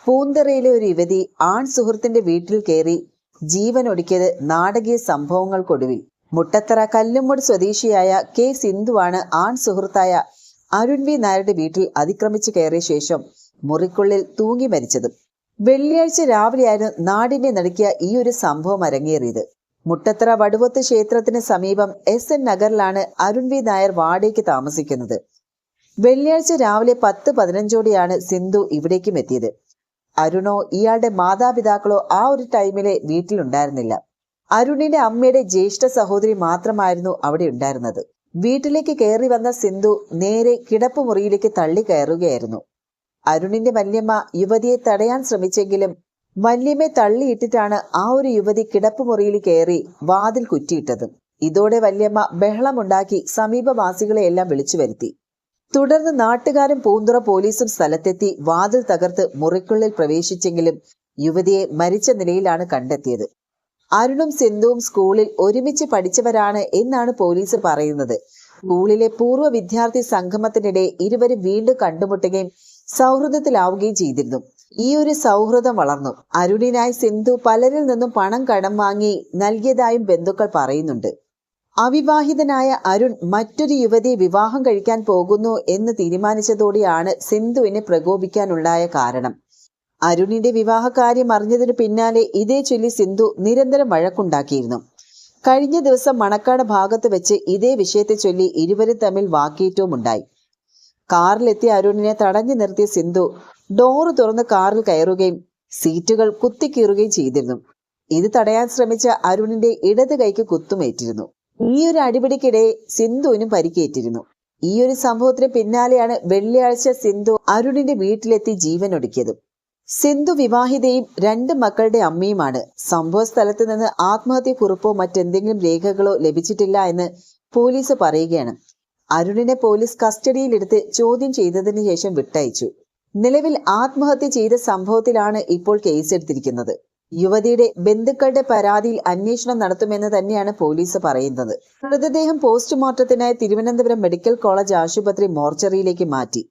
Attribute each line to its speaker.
Speaker 1: പൂന്തറയിലെ ഒരു യുവതി ആൺ സുഹൃത്തിന്റെ വീട്ടിൽ കയറി ജീവനൊടുക്കിയത് നാടകീയ സംഭവങ്ങൾക്കൊടുവിൽ. മുട്ടത്തറ കല്ലുമ്മൂട് സ്വദേശിയായ കെ സിന്ധുവാണ് ആൺ സുഹൃത്തായ അരുൺ വി നായരുടെ വീട്ടിൽ അതിക്രമിച്ചു കയറിയ ശേഷം മുറിക്കുള്ളിൽ തൂങ്ങി മരിച്ചത്. വെള്ളിയാഴ്ച രാവിലെയായിരുന്നു നാടിനെ നടുക്കിയ ഈ ഒരു സംഭവം അരങ്ങേറിയത്. മുട്ടത്തറ വടുവത്ത് ക്ഷേത്രത്തിന് സമീപം SN നഗറിലാണ് അരുൺ വി നായർ വാടകയ്ക്ക് താമസിക്കുന്നത്. വെള്ളിയാഴ്ച രാവിലെ 10-15ഓടെയാണ് സിന്ധു ഇവിടേക്കും എത്തിയത്. അരുണോ ഇയാളുടെ മാതാപിതാക്കളോ ആ ഒരു ടൈമിലെ വീട്ടിലുണ്ടായിരുന്നില്ല. അരുണിന്റെ അമ്മയുടെ ജ്യേഷ്ഠ സഹോദരി മാത്രമായിരുന്നു അവിടെ ഉണ്ടായിരുന്നത്. വീട്ടിലേക്ക് കയറി വന്ന സിന്ധു നേരെ കിടപ്പുമുറിയിലേക്ക് തള്ളി കയറുകയായിരുന്നു. അരുണിന്റെ വല്യമ്മ യുവതിയെ തടയാൻ ശ്രമിച്ചെങ്കിലും വല്യമ്മയെ തള്ളിയിട്ടിട്ടാണ് ആ ഒരു യുവതി കിടപ്പുമുറിയിൽ കയറി വാതിൽ കുറ്റിയിട്ടത്. ഇതോടെ വല്യമ്മ ബഹളമുണ്ടാക്കി സമീപവാസികളെയെല്ലാം വിളിച്ചു വരുത്തി. തുടർന്ന് നാട്ടുകാരും പൂന്തുറ പോലീസും സ്ഥലത്തെത്തി വാതിൽ തകർത്ത് മുറിക്കുള്ളിൽ പ്രവേശിച്ചെങ്കിലും യുവതിയെ മരിച്ച നിലയിലാണ് കണ്ടെത്തിയത്. അരുണും സിന്ധുവും സ്കൂളിൽ ഒരുമിച്ച് പഠിച്ചവരാണ് എന്നാണ് പോലീസ് പറയുന്നത്. സ്കൂളിലെ പൂർവ്വ വിദ്യാർത്ഥി സംഗമത്തിനിടെ ഇരുവരും വീണ്ടും കണ്ടുമുട്ടുകയും സൗഹൃദത്തിലാവുകയും ചെയ്തിരുന്നു. ഈ ഒരു സൗഹൃദം വളർന്നു. അരുണിനായി സിന്ധു പലരിൽ നിന്നും പണം കടം വാങ്ങി നൽകിയതായും ബന്ധുക്കൾ പറയുന്നുണ്ട്. അവിവാഹിതനായ അരുൺ മറ്റൊരു യുവതിയെ വിവാഹം കഴിക്കാൻ പോകുന്നു എന്ന് തീരുമാനിച്ചതോടെയാണ് സിന്ധുവിനെ പ്രകോപിക്കാനുണ്ടായ കാരണം. അരുണിന്റെ വിവാഹകാര്യം അറിഞ്ഞതിനു പിന്നാലെ ഇതേ ചൊല്ലി സിന്ധു നിരന്തരം വഴക്കുണ്ടാക്കിയിരുന്നു. കഴിഞ്ഞ ദിവസം മണക്കാട് ഭാഗത്ത് വെച്ച് ഇതേ വിഷയത്തെ ചൊല്ലി ഇരുവരും തമ്മിൽ വാക്കേറ്റവും ഉണ്ടായി. കാറിലെത്തിയ അരുണിനെ തടഞ്ഞു നിർത്തിയ സിന്ധു ഡോറ് തുറന്ന് കാറിൽ കയറുകയും സീറ്റുകൾ കുത്തിക്കീറുകയും ചെയ്തിരുന്നു. ഇത് തടയാൻ ശ്രമിച്ച അരുണിന്റെ ഇടത് കൈക്ക് കുത്തുമേറ്റിരുന്നു. ഈ ഒരു അടിപിടിക്കിടെ സിന്ധുവിനും പരിക്കേറ്റിരുന്നു. ഈ ഒരു സംഭവത്തിന് പിന്നാലെയാണ് വെള്ളിയാഴ്ച സിന്ധു അരുണിന്റെ വീട്ടിലെത്തി ജീവനൊടുക്കിയത്. സിന്ധു വിവാഹിതയും 2 മക്കളുടെ അമ്മയുമാണ്. സംഭവ സ്ഥലത്ത് നിന്ന് ആത്മഹത്യക്കുറിപ്പോ മറ്റെന്തെങ്കിലും രേഖകളോ ലഭിച്ചിട്ടില്ല എന്ന് പോലീസ് പറയുകയാണ്. അരുണിനെ പോലീസ് കസ്റ്റഡിയിലെടുത്ത് ചോദ്യം ചെയ്തതിനു ശേഷം വിട്ടയച്ചു. നിലവിൽ ആത്മഹത്യ ചെയ്ത സംഭവത്തിലാണ് ഇപ്പോൾ കേസെടുത്തിരിക്കുന്നത്. യുവതിയുടെ ബന്ധുക്കളുടെ പരാതിയിൽ അന്വേഷണം നടത്തുമെന്ന് തന്നെയാണ് പോലീസ് പറയുന്നത്. മൃതദേഹം പോസ്റ്റ്മോർട്ടത്തിനായി തിരുവനന്തപുരം മെഡിക്കൽ കോളേജ് ആശുപത്രി മോർച്ചറിയിലേക്ക് മാറ്റി.